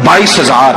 22,000।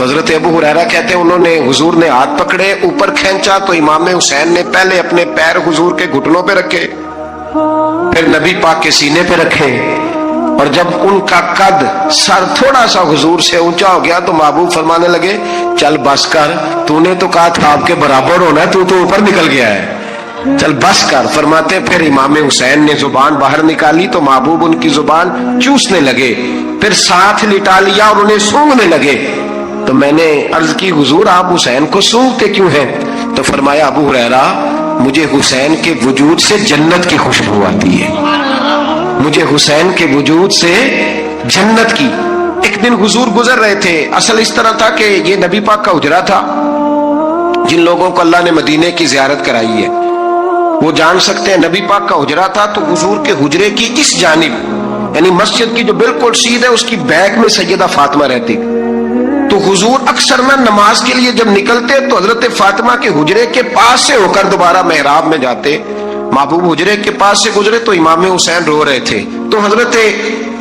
تو حضرت ابو ہریرہ کہتے ہیں انہوں نے حضور نے ہاتھ پکڑے اوپر کھینچا تو امام حسین نے پہلے اپنے پیر حضور کے گھٹنوں پہ رکھے، پھر نبی پاک کے سینے پہ رکھے، اور جب ان کا قد سر تھوڑا سا حضور سے اونچا ہو گیا تو محبوب فرمانے لگے چل بس کر، تو نے تو کہا تھا آپ کے برابر ہونا ہے، تو اوپر نکل گیا ہے، چل بس کر۔ فرماتے پھر امام حسین نے زبان باہر نکالی تو محبوب ان کی زبان چوسنے لگے، پھر ساتھ لٹا لیا اور انہیں سونگھنے لگے۔ تو میں نے عرض کی حضور آپ حسین کو سونگھتے کیوں ہیں؟ تو فرمایا ابو ہریرہ مجھے حسین کے وجود سے جنت کی خوشبو آتی ہے، مجھے حسین کے وجود سے جنت کی۔ ایک دن حضور گزر رہے تھے، اصل اس طرح تھا کہ یہ نبی پاک کا حجرہ تھا، جن لوگوں کو اللہ نے مدینے کی زیارت کرائی ہے وہ جان سکتے ہیں نبی پاک کا حجرہ تھا، تو حضور کے حجرے کی اس جانب یعنی مسجد کی جو بالکل سیدھ ہے اس کی بیک میں سیدہ فاطمہ رہتی، تو حضور اکثر نہ نماز کے لیے جب نکلتے تو حضرت فاطمہ کے حجرے کے پاس سے ہو کر دوبارہ محراب میں جاتے۔ محبوب حجرے کے پاس سے گزرے تو امام حسین رو رہے تھے، تو حضرت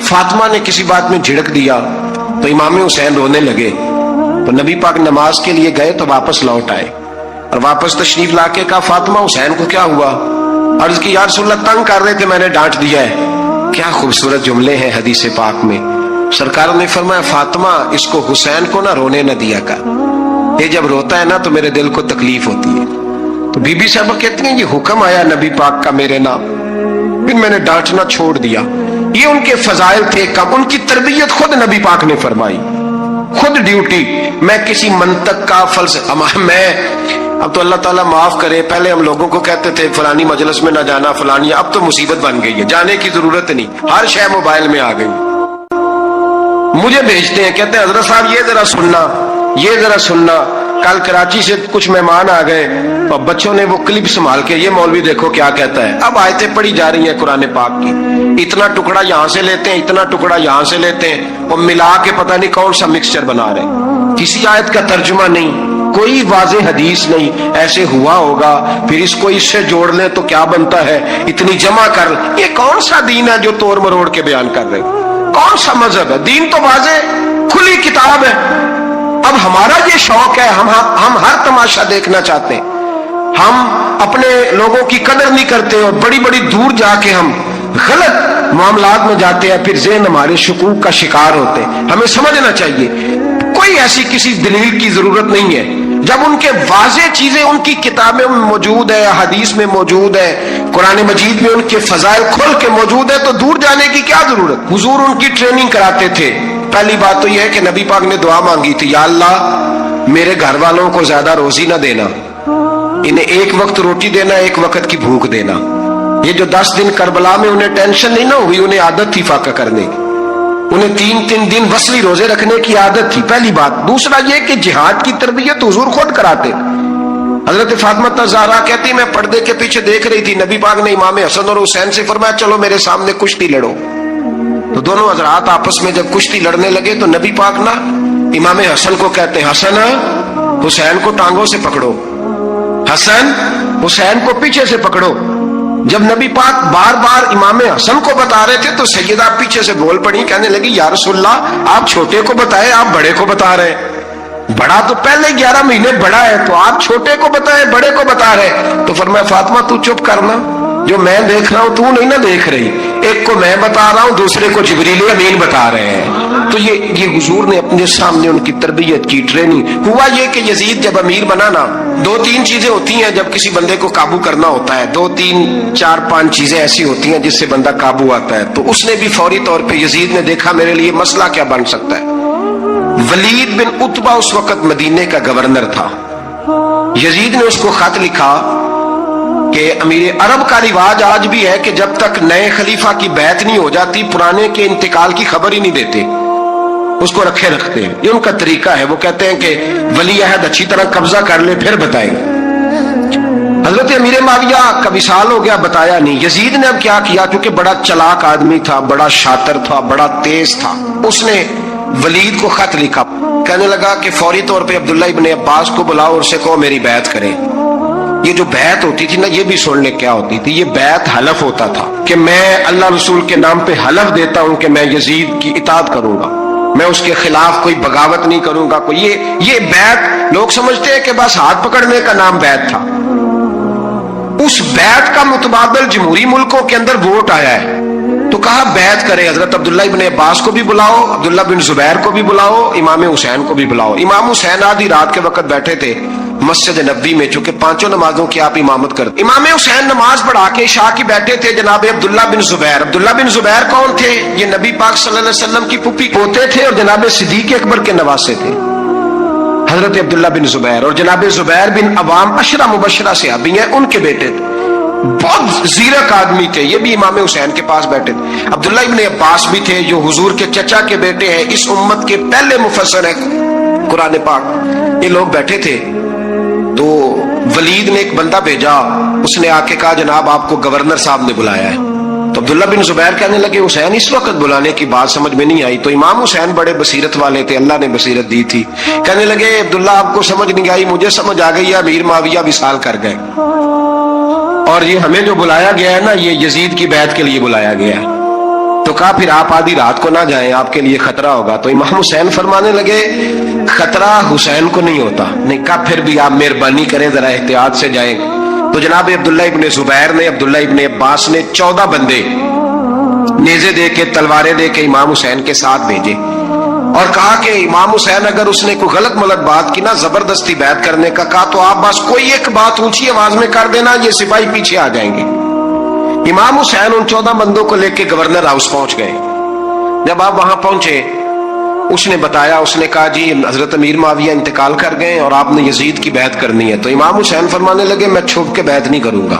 فاطمہ نے کسی بات میں جھڑک دیا تو امام حسین رونے لگے، تو نبی پاک نماز کے لیے گئے تو واپس لوٹ آئے اور واپس تشریف لا کے کہا فاطمہ حسین کو کیا ہوا؟ عرض کی یا رسول اللہ تنگ کر رہے تھے میں نے ڈانٹ دیا ہے۔ کیا خوبصورت جملے ہیں حدیث پاک میں، سرکار نے فرمایا فاطمہ اس کو حسین کو نہ رونے نہ دیا کر، یہ جب روتا ہے نا تو میرے دل کو تکلیف ہوتی ہے۔ تو بی بی صاحبہ کہتی ہیں یہ حکم آیا نبی پاک کا میرے نام، پھر میں نے ڈانٹنا چھوڑ دیا۔ یہ ان کے فضائل تھے کم، ان کی تربیت خود نبی پاک نے فرمائی، خود ڈیوٹی۔ میں کسی منطق کا فلسفہ میں اب تو اللہ تعالیٰ معاف کرے، پہلے ہم لوگوں کو کہتے تھے فلانی مجلس میں نہ جانا فلانی، اب تو مصیبت بن گئی ہے، جانے کی ضرورت نہیں، ہر شے موبائل میں آ گئی۔ مجھے بھیجتے ہیں کہتے ہیں حضرت صاحب یہ ذرا سننا، یہ ذرا سننا، کل کراچی سے کچھ مہمان آ گئے اور بچوں نے وہ کلپ سنبھال کے یہ مولوی دیکھو کیا کہتا ہے۔ اب آیتیں پڑھی جا رہی ہیں قرآن پاک کی، اتنا ٹکڑا یہاں سے لیتے ہیں اتنا ٹکڑا یہاں سے لیتے ہیں اور ملا کے پتہ نہیں کون سا مکسچر بنا رہے ہیں، کسی آیت کا ترجمہ نہیں، کوئی واضح حدیث نہیں، ایسے ہوا ہوگا پھر اس کو اس سے جوڑ لیں تو کیا بنتا ہے، اتنی جمع کر، یہ کون سا دین ہے جو توڑ مروڑ کے بیان کر رہے ہیں؟ کون سا مذہب ہے؟ دین تو واضح کھلی کتاب ہے۔ اب ہمارا یہ شوق ہے، ہم ہر تماشا دیکھنا چاہتے ہیں، ہم اپنے لوگوں کی قدر نہیں کرتے اور بڑی بڑی دور جا کے ہم غلط معاملات میں جاتے ہیں، پھر ذہن ہمارے شکوک کا شکار ہوتے ہیں۔ ہمیں سمجھنا چاہیے کوئی ایسی کسی دلیل کی ضرورت نہیں ہے، جب ان کے واضح چیزیں ان کی کتابیں میں موجود ہے، حدیث میں موجود ہے، قرآن مجید میں ان کے فضائل کھل کے موجود ہے تو دور جانے کی کیا ضرورت؟ حضور ان کی ٹریننگ کراتے تھے۔ پہلی بات تو یہ ہے کہ نبی پاک نے دعا مانگی تھی، یا اللہ میرے گھر والوں کو زیادہ روزی نہ دینا، انہیں ایک وقت روٹی دینا، ایک وقت کی بھوک دینا۔ یہ جو 10 دن کربلا میں انہیں ٹینشن نہیں نہ ہوئی، انہیں عادت تھی فاقہ کرنے کی، انہیں 3 دن وصلی روزے رکھنے کی عادت تھی، پہلی بات۔ دوسرا یہ کہ جہاد کی تربیت حضور خود کراتے۔ حضرت فاطمہ زہرا کہتی میں پردے کے پیچھے دیکھ رہی تھی، نبی پاک نے امام حسن اور حسین سے فرمایا چلو میرے سامنے کشتی لڑو، تو دونوں حضرات آپس میں جب کشتی لڑنے لگے تو نبی پاک نا امام حسن کو کہتے ہیں حسن حسین کو ٹانگوں سے پکڑو، حسن حسین کو پیچھے سے پکڑو۔ جب نبی پاک بار بار امام حسن کو بتا رہے تھے تو سیدہ پیچھے سے بول پڑی، کہنے لگی یا رسول اللہ آپ چھوٹے کو بتائے، آپ بڑے کو بتا رہے ہیں، بڑا تو پہلے 11 مہینے بڑا ہے، تو آپ چھوٹے کو بتائے بڑے کو بتا رہے۔ تو فرمایا فاطمہ تو چپ کرنا، جو میں دیکھ رہا ہوں تو نہیں نہ دیکھ رہی، ایک کو میں بتا رہا ہوں دوسرے کو جبریل امین بتا رہے ہیں۔ تو یہ حضور نے اپنے سامنے ان کی تربیت کی، ٹریننگ۔ ہوا یہ کہ یزید جب امیر بنا نا، 2-3 چیزیں ہوتی ہیں جب کسی بندے کو قابو کرنا ہوتا ہے، 2-3-4-5 چیزیں ایسی ہوتی ہیں جس سے بندہ قابو آتا ہے۔ تو اس نے بھی فوری طور پہ یزید نے دیکھا میرے لیے مسئلہ کیا بن سکتا ہے۔ ولید بن عتبہ اس وقت مدینے کا گورنر تھا، یزید نے اس کو خط لکھا کہ امیر عرب کا رواج آج بھی ہے کہ جب تک نئے خلیفہ کی بیعت نہیں ہو جاتی پرانے کے انتقال کی خبر ہی نہیں دیتے، اس کو رکھے رکھتے ہیں، یہ ان کا طریقہ ہے۔ وہ کہتے ہیں کہ ولی عہد اچھی طرح قبضہ کر لے پھر بتائیں گے۔ حضرت امیر معاویہ کا وصال ہو گیا، بتایا نہیں۔ یزید نے اب کیا کیا، کیونکہ بڑا چلاک آدمی تھا، بڑا شاطر تھا، بڑا تیز تھا، اس نے ولید کو خط لکھا، کہنے لگا کہ فوری طور پہ عبداللہ ابن عباس کو بلاؤ اور اسے کہو میری بیعت کرے۔ یہ جو بیعت ہوتی تھی نا، یہ بھی سن لے کیا ہوتی تھی، یہ بیعت حلف ہوتا تھا کہ میں اللہ رسول کے نام پہ حلف دیتا ہوں کہ میں یزید کی اطاعت کروں گا، میں اس کے خلاف کوئی بغاوت نہیں کروں گا. کوئی یہ بیعت لوگ سمجھتے ہیں کہ بس ہاتھ پکڑنے کا نام بیعت تھا. اس بیعت کا متبادل جمہوری ملکوں کے اندر ووٹ آیا ہے تو کہا بیعت کرے. حضرت عبداللہ ابن عباس کو بھی بلاؤ, عبداللہ بن زبیر کو بھی بلاؤ, امام حسین کو بھی بلاؤ. امام حسین آدھی رات کے وقت بیٹھے تھے مسجد نبوی میں, چونکہ 5 نمازوں کی آپ امامت کرتے. امام حسین نماز پڑھا کے عشاء کی بیٹھے تھے جناب عبداللہ بن زبیر. عبداللہ بن زبیر کون تھے؟ یہ نبی پاک صلی اللہ علیہ وسلم کی پھوپھی پوتے تھے اور جناب صدیق اکبر کے نواسے تھے, حضرت عبداللہ بن زبیر. اور جناب زبیر بن عوام عشرہ مبشرہ صحابی ہیں, ان کے بیٹے تھے. بہت زیرک آدمی تھے, یہ بھی امام حسین کے پاس بیٹھے تھے. عبداللہ ابن عباس بھی تھے جو حضور کے چچا کے بیٹے ہیں, اس امت کے پہلے مفسر ہیں قرآن پاک. یہ لوگ بیٹھے تھے تو ولید نے ایک بندہ بھیجا, اس نے آ کے کہا جناب آپ کو گورنر صاحب نے بلایا ہے. تو عبداللہ بن زبیر کہنے لگے حسین اس وقت بلانے کی بات سمجھ میں نہیں آئی. تو امام حسین بڑے بصیرت والے تھے, اللہ نے بصیرت دی تھی. کہنے لگے عبداللہ آپ کو سمجھ نہیں آئی, مجھے سمجھ آ گئی ہے, امیر معاویہ وصال کر گئے اور یہ ہمیں جو بلایا گیا ہے نا یہ یزید کی بیعت کے لیے بلایا گیا ہے. تو کہا پھر آپ آدھی رات کو نہ جائیں, آپ کے لیے خطرہ ہوگا. تو امام حسین فرمانے لگے خطرہ حسین کو نہیں ہوتا. نہیں کہا پھر بھی آپ مہربانی کریں ذرا احتیاط سے جائیں. تو جناب عبداللہ ابن زبیر نے, عبداللہ ابن عباس نے 14 بندے نیزے دے کے تلواریں دے کے امام حسین کے ساتھ بھیجے اور کہا کہ امام حسین اگر اس نے کوئی غلط ملت بات کی نا, زبردستی بیعت کرنے کا کہا, تو آپ بس کوئی ایک بات اونچی آواز میں کر دینا, یہ سپاہی پیچھے آ جائیں گے. امام حسین ان 14 بندوں کو لے کے گورنر ہاؤس پہنچ گئے. جب آپ وہاں پہنچے اس نے بتایا, اس نے کہا جی حضرت امیر معاویہ انتقال کر گئے اور آپ نے یزید کی بیعت کرنی ہے. تو امام حسین فرمانے لگے میں چھپ کے بیعت نہیں کروں گا,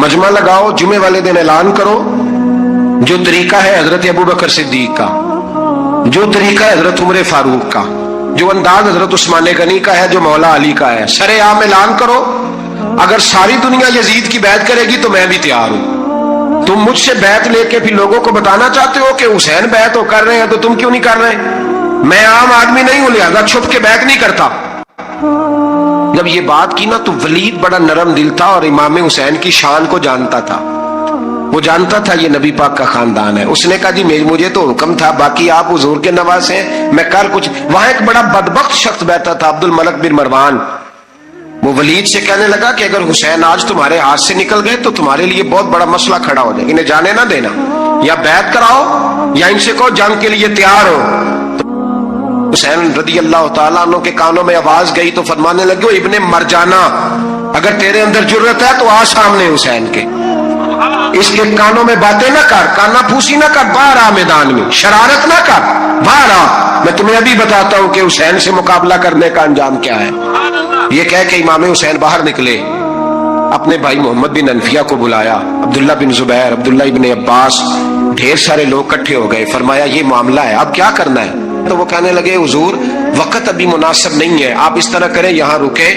مجمع لگاؤ, جمعے والے دن اعلان کرو. جو طریقہ ہے حضرت ابوبکر صدیق کا, جو طریقہ ہے حضرت عمر فاروق کا, جو انداز حضرت عثمان غنی کا ہے, جو مولا علی کا ہے, سرے عام اعلان کرو. اگر ساری دنیا یزید کی بیعت کرے گی تو میں بھی تیار ہوں. تم مجھ سے بیعت لے کے پھر لوگوں کو بتانا چاہتے ہو کہ حسین بیعت ہو کر رہے ہیں تو تم کیوں نہیں کر رہے؟ میں عام آدمی نہیں ہوں, لہذا چھپ کے بیعت نہیں کرتا. جب یہ بات کی نا تو ولید بڑا نرم دل تھا اور امام حسین کی شان کو جانتا تھا. وہ جانتا تھا یہ نبی پاک کا خاندان ہے. اس نے کہا جی مجھے تو حکم تھا, باقی آپ حضور کے نواز ہیں, میں کر کچھ. وہاں ایک بڑا بدبخت شخص بیٹھا تھا, عبد الملک بن مروان. وہ ولید سے کہنے لگا کہ اگر حسین آج تمہارے ہاتھ سے نکل گئے تو تمہارے لیے بہت بڑا مسئلہ کھڑا ہو جائے. انہیں جانے نہ دینا, یا بیعت کراؤ یا ان سے کہو جنگ کے لیے تیار ہو. حسین رضی اللہ تعالیٰ عنہ کے کانوں میں آواز گئی تو فرمانے لگے ابن مرجانہ, اگر تیرے اندر جرت ہے تو آ سامنے حسین کے, اس کے کانوں میں باتیں نہ کر, کانا پھوسی نہ کر, باہر آ میدان میں, شرارت نہ کر, باہر آ, میں تمہیں ابھی بتاتا ہوں کہ حسین سے مقابلہ کرنے کا انجام کیا ہے. یہ کہہ کہ امام حسین باہر نکلے, اپنے بھائی محمد بن انفیہ کو بلایا, عبداللہ بن زبیر, عبداللہ ابن عباس, ڈھیر سارے لوگ اکٹھے ہو گئے. فرمایا یہ معاملہ ہے, اب کیا کرنا ہے؟ تو وہ کہنے لگے حضور وقت ابھی مناسب نہیں ہے, آپ اس طرح کریں یہاں رکے,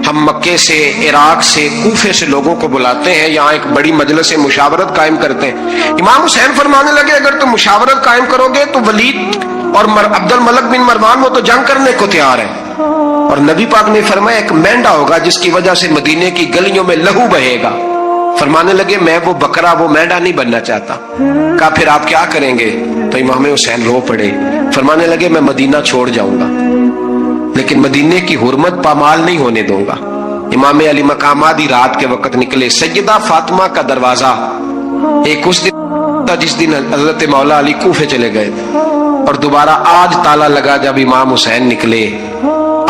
ہم مکے سے, عراق سے, کوفے سے لوگوں کو بلاتے ہیں, یہاں ایک بڑی مجلس مشاورت قائم کرتے ہیں. امام حسین فرمانے لگے اگر تم مشاورت قائم کرو گے تو ولید اور عبد الملک بن مروان وہ تو جنگ کرنے کو تیار ہے, اور نبی پاک نے فرمایا ایک مینڈا ہوگا جس کی وجہ سے مدینے کی گلیوں میں لہو بہے گا. فرمانے لگے میں وہ بکرا, وہ مینڈا نہیں بننا چاہتا. کہا پھر آپ کیا کریں گے؟ تو امام حسین رو پڑے, فرمانے لگے میں مدینہ چھوڑ جاؤں گا لیکن مدینے کی حرمت پامال نہیں ہونے دوں گا. امام علی مقام آدھی رات کے وقت نکلے. سیدہ فاطمہ کا دروازہ ایک اس دن تھا جس دن حضرت مولا علی کوفے چلے گئے, اور دوبارہ آج تالا لگا جب امام حسین نکلے.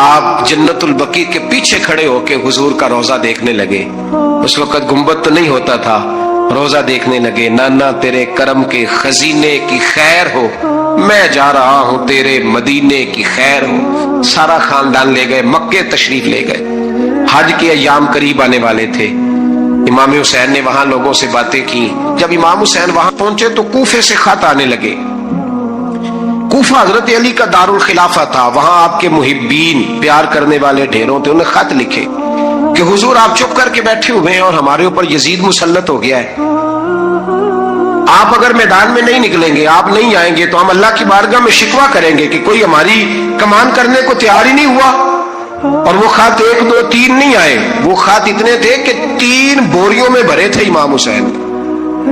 آپ جنت البقیع کے پیچھے کھڑے ہو کے حضور کا روضہ دیکھنے لگے. اس وقت گنبد تو نہیں ہوتا تھا, روضہ دیکھنے لگے. نانا تیرے کرم کے خزینے کی خیر ہو, میں جا رہا ہوں تیرے مدینے کی خیر ہو. سارا خاندان لے گئے, مکے تشریف لے گئے. حج کے ایام قریب آنے والے تھے. امام حسین نے وہاں لوگوں سے باتیں کی. جب امام حسین وہاں پہنچے تو کوفے سے خط آنے لگے. کوفہ حضرت علی کا دار الخلافہ تھا, وہاں آپ کے محبین, پیار کرنے والے ڈھیروں تھے. انہیں خط لکھے کہ حضور آپ چپ کر کے بیٹھے ہوئے ہیں اور ہمارے اوپر یزید مسلط ہو گیا ہے. آپ اگر میدان میں نہیں نکلیں گے, آپ نہیں آئیں گے تو ہم اللہ کی بارگاہ میں شکوہ کریں گے کہ کوئی ہماری کمان کرنے کو تیار ہی نہیں ہوا. اور وہ خط 1 2 3 نہیں آئے, وہ خط اتنے تھے کہ 3 بوریوں میں بھرے تھے امام حسین.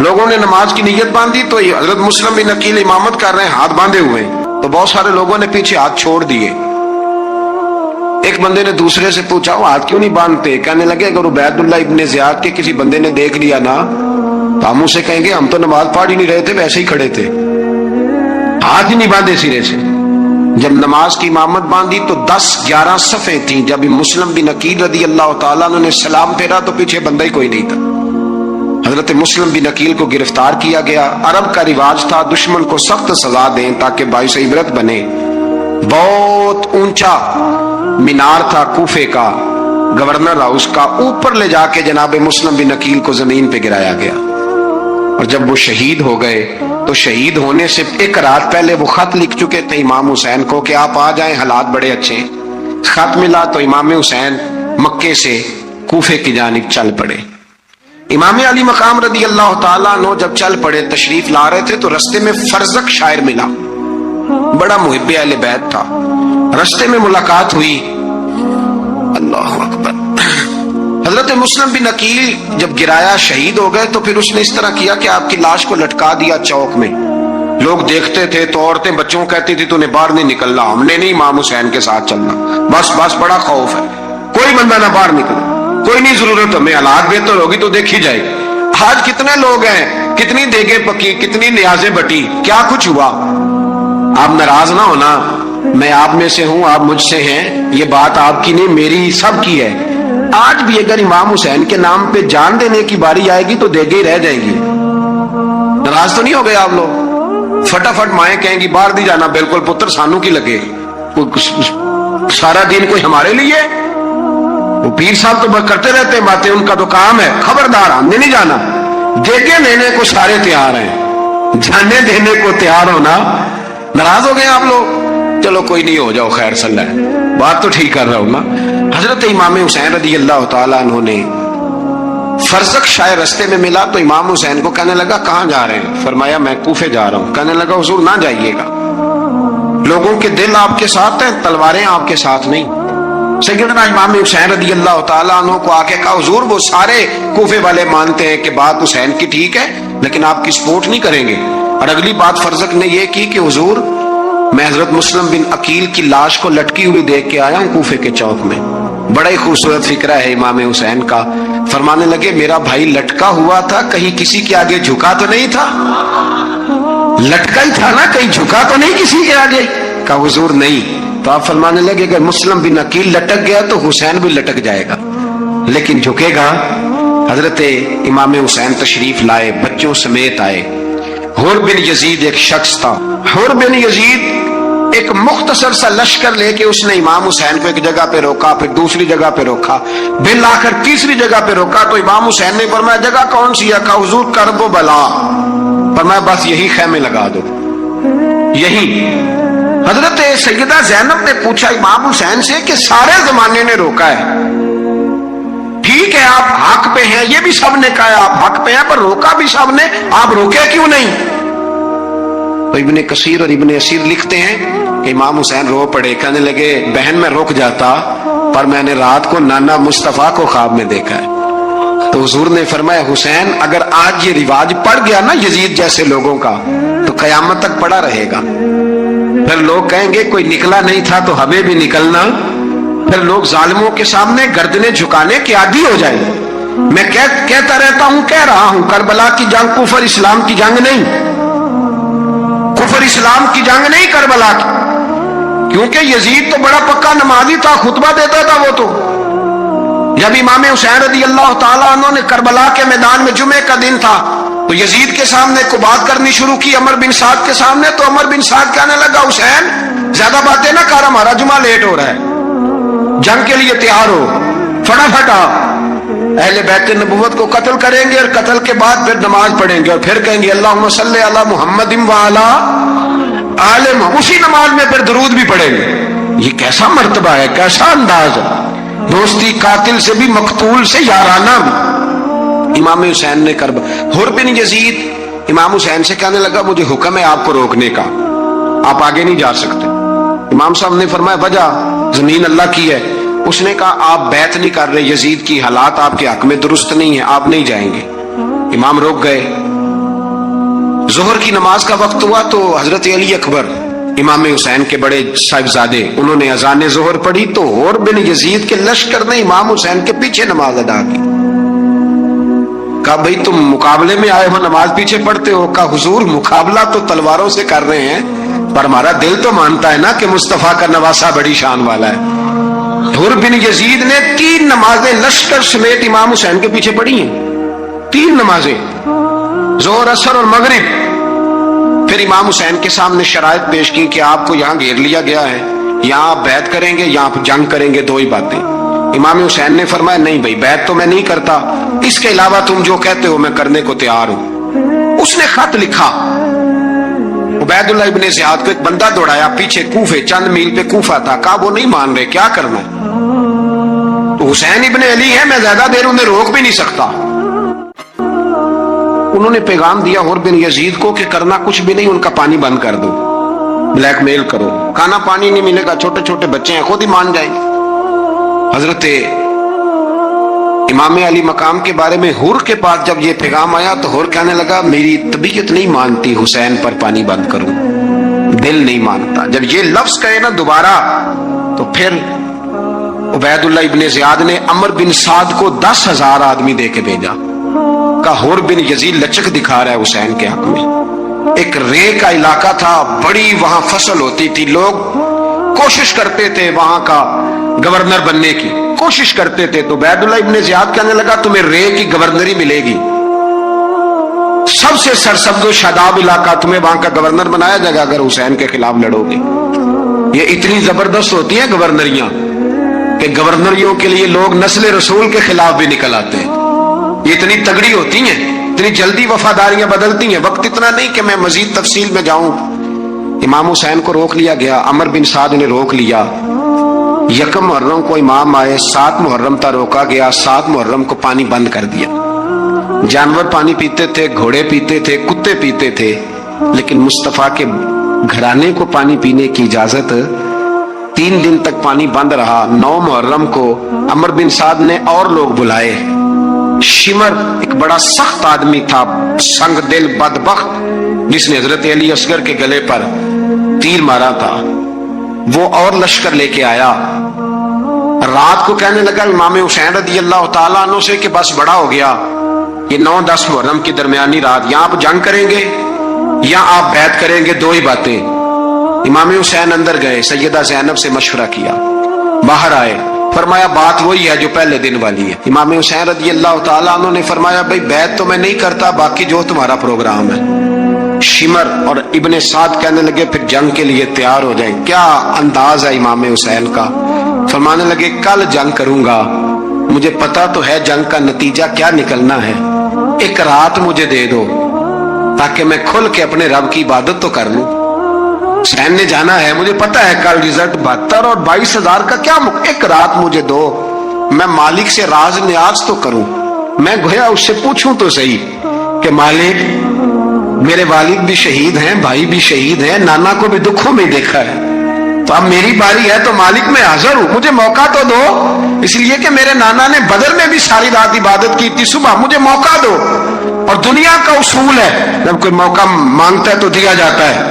لوگوں نے نماز کی نیت باندھی تو حضرت مسلم بن عقیل امامت کر رہے ہیں، ہاتھ باندھے ہوئے ہیں، تو بہت سارے لوگوں نے پیچھے ہاتھ چھوڑ دیے۔ ایک بندے نے دوسرے سے پوچھا وہ ہاتھ کیوں نہیں باندھتے؟ کہنے لگے اگر عبید اللہ ابن زیاد کے کسی بندے نے دیکھ لیا نا تو ہم اسے کہیں گے ہم تو نماز پڑھ ہی نہیں رہے تھے، ویسے ہی کھڑے تھے، ہاتھ ہی نہیں باندھے سرے سے۔ جب نماز کی امامت باندھی تو 10-11 صفیں تھیں۔ جب مسلم بن عقیل رضی اللہ تعالیٰ عنہ نے سلام پھیرا تو پیچھے بندہ ہی کوئی نہیں تھا۔ حضرت مسلم بن عقیل کو گرفتار کیا گیا۔ عرب کا رواج تھا دشمن کو سخت سزا دیں تاکہ باعث عبرت بنے۔ بہت اونچا مینار تھا کوفے کا، گورنر ہاؤس کا، اوپر لے جا کے جناب مسلم بن عقیل کو زمین پہ گرایا گیا۔ اور جب وہ شہید ہو گئے تو شہید ہونے سے ایک رات پہلے وہ خط لکھ چکے تھے امام حسین کو کہ آپ آ جائیں، حالات بڑے اچھے ہیں۔ خط ملا تو امام حسین مکے سے کوفے کی جانب چل پڑے۔ امام علی مقام رضی اللہ تعالیٰ عنہ جب چل پڑے، تشریف لا رہے تھے تو رستے میں فرزق شاعر ملا، بڑا محب اہل بیت تھا۔ رستے میں ملاقات ہوئی، اللہ اکبر۔ حضرت مسلم بن عقیل جب گرایا شہید ہو گئے تو پھر اس نے اس طرح کیا کہ آپ کی لاش کو لٹکا دیا چوک میں۔ لوگ دیکھتے تھے تو عورتیں بچوں کہتی تھی تو انہیں باہر نہیں نکلنا، ہم نے نہیں امام حسین کے ساتھ چلنا، بس بڑا خوف ہے، کوئی بندہ نہ باہر نکلے، کوئی نہیں ضرورت ہمیں، حالات بہتر ہوگی تو دیکھی جائے گی۔ آج کتنے لوگ ہیں، کتنی دیگیں پکی، کتنی نیازیں بٹی، کیا کچھ ہوا۔ آپ ناراض نہ ہونا، میں آپ میں سے ہوں، آپ مجھ سے ہیں، یہ بات آپ کی نہیں میری سب کی ہے۔ آج بھی اگر امام حسین کے نام پہ جان دینے کی باری آئے گی تو دیگیں ہی رہ جائیں گی۔ ناراض تو نہیں ہو گئے آپ لوگ؟ فٹافٹ مائیں کہیں گی باہر نہیں جانا، بالکل پتر سانو کی لگے، سارا دن کوئی ہمارے لیے؟ وہ پیر صاحب تو کرتے رہتے ہیں باتیں، ان کا تو کام ہے، خبردار ہم نے نہیں جانا۔ دیگیں دینے کو سارے تیار ہیں، جانے دینے کو تیار ہونا۔ ناراض ہو گئے آپ لوگ؟ چلو کوئی نہیں، ہو جاؤ، خیر صلی اللہ، بات تو ٹھیک کر رہا ہوں نا۔ حضرت امام حسین رضی اللہ تعالیٰ عنہ نے فرزق شاعر رستے میں ملا تو امام حسین کو کہنے لگا کہاں جا رہے ہیں؟ فرمایا میں کوفے جا رہا ہوں۔ کہنے لگا حضور نہ جائیے گا، لوگوں کے دل آپ کے ساتھ ہیں، تلواریں آپ کے ساتھ نہیں۔ سیدنا امام حسین رضی اللہ تعالیٰ عنہ کو آ کے کہا حضور وہ سارے کوفے والے مانتے ہیں کہ بات حسین کی ٹھیک ہے لیکن آپ کی سپورٹ نہیں کریں گے۔ اور اگلی بات فرزق نے یہ کی کہ حضور میں حضرت مسلم بن عقیل کی لاش کو لٹکی ہوئی دیکھ کے آیا ہوں کوفے کے چوک میں۔ بڑا ہی خوبصورت فکرہ ہے امام حسین کا۔ فرمانے لگے میرا بھائی لٹکا ہوا تھا، کہیں کسی کے آگے جھکا تو نہیں تھا؟ لٹکا ہی تھا نا، کہیں جھکا تو نہیں کسی کے آگے؟ کہا حضور نہیں۔ تو آپ فرمانے لگے کہ اگر مسلم بن عقیل لٹک گیا تو حسین بھی لٹک جائے گا، لیکن جھکے گا۔ حضرت امام حسین تشریف لائے، بچوں سمیت آئے۔ حر بن یزید ایک شخص تھا۔ حر بن یزید ایک مختصر سا لشکر لے کے اس نے امام حسین کو ایک جگہ پہ روکا، پھر دوسری جگہ پہ روکا، بالآخر تیسری جگہ پہ روکا تو امام حسین نے فرمایا جگہ کون سی ہے؟ کہا حضور کرب و بلا۔ فرمایا بس یہی خیمے لگا دو، یہی۔ حضرت سیدہ زینب نے پوچھا امام حسین سے کہ سارے زمانے نے روکا ہے، ٹھیک ہے آپ حق پہ ہیں، یہ بھی سب نے کہا ہے آپ حق پہ ہیں، پر روکا بھی سب نے، آپ روکے کیوں نہیں؟ تو ابن کثیر اور ابن اسیر لکھتے ہیں کہ امام حسین رو پڑے، کہنے لگے بہن میں رک جاتا پر میں نے رات کو نانا مصطفیٰ کو خواب میں دیکھا ہے۔ تو حضور نے فرمایا حسین اگر آج یہ رواج پڑ گیا نا یزید جیسے لوگوں کا تو قیامت تک پڑا رہے گا۔ پھر لوگ کہیں گے کوئی نکلا نہیں تھا تو ہمیں بھی نکلنا، پھر لوگ ظالموں کے سامنے گردنیں جھکانے کے عادی ہو جائیں۔ میں کہتا رہتا ہوں، کہہ رہا ہوں، کربلا کی جنگ کفر اسلام کی جنگ نہیں، کفر اسلام کی جنگ نہیں کربلا کی، کیونکہ یزید تو بڑا پکا نمازی تھا، خطبہ دیتا تھا۔ وہ تو جب امام حسین رضی اللہ تعالیٰ عنہ نے کربلا کے میدان میں جمعے کا دن تھا تو یزید کے سامنے کو بات کرنی شروع کی، عمر بن سعد کے سامنے، تو عمر بن سعد کہنے لگا حسین زیادہ باتیں نہ کر، ہمارا جمعہ لیٹ ہو رہا ہے، جنگ کے لیے تیار ہو، فٹافٹ آ۔ اہل بیت نبوت کو قتل کریں گے اور قتل کے بعد پھر نماز پڑھیں گے اور پھر کہیں گے اللہم صلی علی محمد وعلی آل محمد، اسی نماز میں پھر درود بھی پڑھیں گے۔ یہ کیسا مرتبہ ہے، کیسا انداز ہے، دوستی قاتل سے بھی مقتول سے یارانہ بھی۔ امام حسین نے حر بن یزید امام حسین سے کہنے لگا مجھے حکم ہے آپ کو روکنے کا، آپ آگے نہیں جا سکتے۔ امام صاحب نے فرمایا وجہ زمین اللہ کی ہے۔ اس نے کہا آپ بیعت نہیں کر رہے، یزید کی حالات آپ کے حق میں درست نہیں ہے، آپ نہیں جائیں گے۔ امام روک گئے، ظہر کی نماز کا وقت ہوا تو حضرت علی اکبر امام حسین کے بڑے صاحبزادے انہوں نے اذان ظہر پڑھی تو حور بن یزید کے لشکر نے امام حسین کے پیچھے نماز ادا کی. کہا بھئی تم مقابلے میں آئے ہو نماز پیچھے پڑھتے ہو؟ کہا حضور مقابلہ تو تلواروں سے کر رہے ہیں پر ہمارا دل تو مانتا ہے نا کہ مصطفیٰ کا نواسہ بڑی شان والا ہے. حور بن یزید نے 3 نمازیں لشکر سمیت امام حسین کے پیچھے پڑھی ہیں. 3 نمازیں، ظہر اثر اور مغرب. پھر امام حسین کے سامنے شرائط پیش کی کہ آپ کو یہاں گھیر لیا گیا ہے، یہاں آپ بیعت کریں گے یا آپ جنگ کریں گے، 2 ہی باتیں. امام حسین نے فرمایا نہیں بھائی بیعت تو میں نہیں کرتا، اس کے علاوہ تم جو کہتے ہو میں کرنے کو تیار ہوں. اس نے خط لکھا. عبید اللہ ابن زیاد کو ایک بندہ دوڑایا پیچھے کوفے، چند میل پہ کوفہ تھا. کہا وہ نہیں مان رہے، کیا کرنا ہے؟ تو حسین ابن علی ہے، میں زیادہ دیر انہیں روک بھی نہیں سکتا. انہوں نے پیغام دیا حور بن یزید کو کہ کرنا کچھ بھی نہیں، ان کا پانی بند کر دو، بلیک میل کرو، کھانا پانی نہیں ملے گا، چھوٹے چھوٹے بچے ہیں، خود ہی مان جائیں. حضرت امام علی مقام کے بارے میں حور کے پاس جب یہ پیغام آیا تو حور کہنے لگا میری طبیعت نہیں مانتی حسین پر پانی بند کروں، دل نہیں مانتا. جب یہ لفظ کہے نا دوبارہ تو پھر عبید اللہ ابن زیاد نے عمر بن سعد کو 10,000 آدمی دے کے بھیجا. کا حور بن یزید لچک دکھا رہا ہے حسین کے حق میں. ایک رے کا علاقہ تھا، بڑی وہاں فصل ہوتی تھی، لوگ کوشش کرتے تھے وہاں کا گورنر بننے کی کوشش کرتے تھے. تو عبید اللہ ابن زیاد کہنے لگا تمہیں رے کی گورنری ملے گی، سب سے سرسبز و شاداب علاقہ، تمہیں وہاں کا گورنر بنایا جائے گا اگر حسین کے خلاف لڑو گے. یہ اتنی زبردست ہوتی ہیں گورنریاں کہ گورنریوں کے لیے لوگ نسل رسول کے خلاف بھی نکل آتے ہیں. یہ اتنی تگڑی ہوتی ہیں، اتنی جلدی وفاداریاں بدلتی ہیں. وقت اتنا نہیں کہ میں مزید تفصیل میں جاؤں. امام حسین کو روک لیا گیا، عمر بن سعد نے روک لیا. 1 محرم کو امام آئے، 7 محرم تا روکا گیا، 7 محرم کو پانی بند کر دیا. جانور پانی پیتے تھے، گھوڑے پیتے تھے، کتے پیتے تھے، لیکن مصطفیٰ کے گھرانے کو پانی پینے کی اجازت. 3 دن تک پانی بند رہا. 9 محرم کو عمر بن سعد نے اور لوگ بلائے. شمر ایک بڑا سخت آدمی تھا، سنگ دل بدبخت، جس نے حضرت علی اصغر کے گلے پر تیر مارا تھا، وہ اور لشکر لے کے آیا. رات کو کہنے لگا امام حسین رضی اللہ تعالیٰ عنہ سے کہ بس بڑا ہو گیا، یہ 9-10 محرم کی درمیانی رات، یہاں آپ جنگ کریں گے یا آپ بیعت کریں گے، 2 ہی باتیں. امام حسین اندر گئے، سیدہ زینب سے مشورہ کیا، باہر آئے، فرمایا بات وہی ہے جو پہلے دن والی ہے. امام حسین رضی اللہ تعالیٰ عنہ نے فرمایا بھائی بیعت تو میں نہیں کرتا، باقی جو تمہارا پروگرام ہے. شمر اور ابن سعد کہنے لگے پھر جنگ کے لیے تیار ہو جائیں. کیا انداز ہے امام حسین کا. فرمانے لگے کل جنگ کروں گا، مجھے پتا تو ہے جنگ کا نتیجہ کیا نکلنا ہے، 1 رات مجھے دے دو تاکہ میں کھل کے اپنے رب کی عبادت تو کر لوں. حسین نے جانا ہے، مجھے پتا ہے کل رزلٹ 72 اور 22,000 کا کیا 1 رات مجھے دو، میں مالک سے راز نیاز تو کروں. میں گویا اس سے پوچھوں تو صحیح کہ مالک میرے والد بھی شہید ہیں، بھائی بھی شہید ہیں، نانا کو بھی دکھوں میں دیکھا ہے، تو اب میری باری ہے تو مالک میں حاضر ہوں، مجھے موقع تو دو. اس لیے کہ میرے نانا نے بدر میں بھی ساری رات عبادت کی تھی، صبح مجھے موقع دو. اور دنیا کا اصول ہے جب کوئی موقع مانگتا ہے تو دیا جاتا ہے.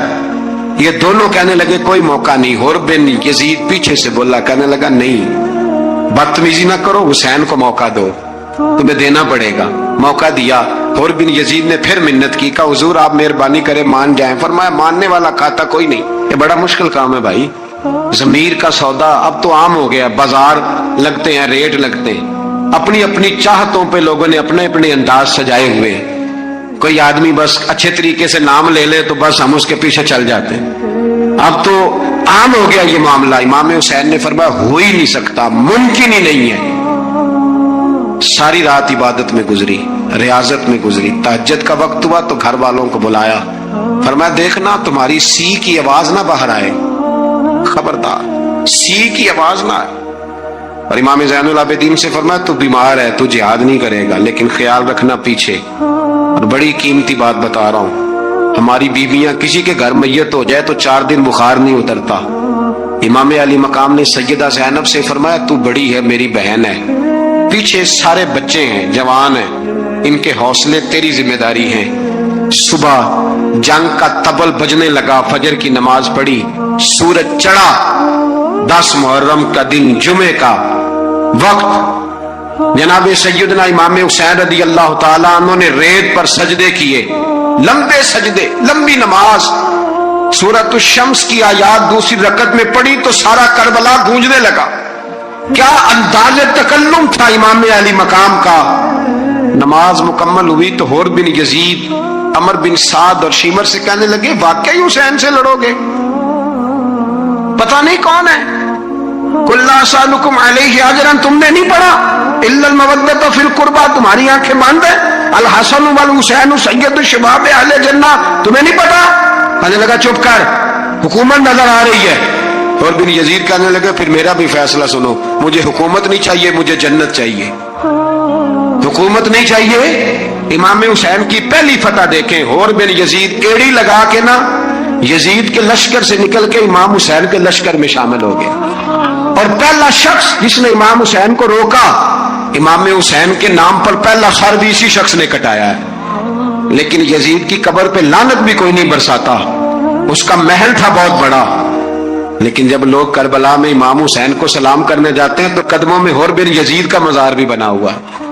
یہ دونوں کہنے لگے کوئی موقع نہیں. حور بن یزید پیچھے سے بولا، کہنے لگا نہیں بدتمیزی نہ کرو، حسین کو موقع دو، تمہیں دینا پڑے گا. موقع دیا. حور بن یزید نے پھر منت کی، کہا حضور آپ مہربانی کریں مان جائیں. فرمایا ماننے والا کھاتا کوئی نہیں. یہ بڑا مشکل کام ہے بھائی، ضمیر کا سودا اب تو عام ہو گیا، بازار لگتے ہیں، ریٹ لگتے ہیں، اپنی اپنی چاہتوں پہ لوگوں نے اپنے اپنے انداز سجائے ہوئے. کوئی آدمی بس اچھے طریقے سے نام لے لے تو بس ہم اس کے پیچھے چل جاتے ہیں. اب تو عام ہو گیا یہ معاملہ. امام حسین نے فرمایا ہو ہی نہیں سکتا، ممکن ہی نہیں ہے. ساری رات عبادت میں گزری، ریاضت میں گزری. تہجد کا وقت ہوا تو گھر والوں کو بلایا، فرمایا دیکھنا تمہاری سی کی آواز نہ باہر آئے، خبردار سی کی آواز نہ آئے. اور امام زین العابدین سے فرمایا تو بیمار ہے، تو جہاد نہیں کرے گا، لیکن خیال رکھنا پیچھے. اور بڑی قیمتی بات بتا رہا ہوں، ہماری بیویاں کسی کے گھر میت ہو جائے تو 4 دن بخار نہیں اترتا. امام علی مقام نے سیدہ زینب سے فرمایا تو بڑی ہے، میری بہن ہے، پیچھے سارے بچے ہیں، جوان ہیں، ان کے حوصلے تیری ذمہ داری ہیں، صبح جنگ کا طبل بجنے لگا، فجر کی نماز پڑھی، سورج چڑھا، 10 محرم کا دن جمعے کا وقت، جناب سیدنا امام حسین رضی اللہ تعالیٰ عنہ نے ریت پر سجدے کیے، لمبے سجدے، لمبی نماز، سورۃ الشمس کی آیات دوسری رکعت میں پڑھی تو سارا کربلا گونجنے لگا۔ کیا انداز تکلم تھا امام علی مقام کا۔ نماز مکمل ہوئی تو حور بن یزید، عمر بن سعد اور شیمر سے کہنے لگے واقعی حسین سے لڑو گے؟ پتہ نہیں کون ہے۔ قل لا اسألکم علیہ اجرا، تم نے نہیں پڑھا؟ الا المودۃ فی القربى، تمہاری آنکھیں بند ہیں، الحسن والحسین سید الشباب اہل جنہ، تمہیں نہیں پتا؟ کہنے لگا چپ کر، حکومت نظر آ رہی ہے۔ اور بن یزید کہنے لگا پھر میرا بھی فیصلہ سنو، مجھے حکومت نہیں چاہیے، مجھے جنت چاہیے۔ حکومت نہیں چاہیے۔ امام حسین کی پہلی فتح دیکھیں، اور بن یزید ایڑی لگا کے نا یزید کے لشکر سے نکل کے امام حسین کے لشکر میں شامل ہو گیا، اور پہلا شخص جس نے امام حسین کو روکا، امام حسین کے نام پر پہلا سر بھی اسی شخص نے کٹایا ہے۔ لیکن یزید کی قبر پہ لعنت بھی کوئی نہیں برساتا، اس کا محل تھا بہت بڑا، لیکن جب لوگ کربلا میں امام حسین کو سلام کرنے جاتے ہیں تو قدموں میں حور بن یزید کا مزار بھی بنا ہوا ہے۔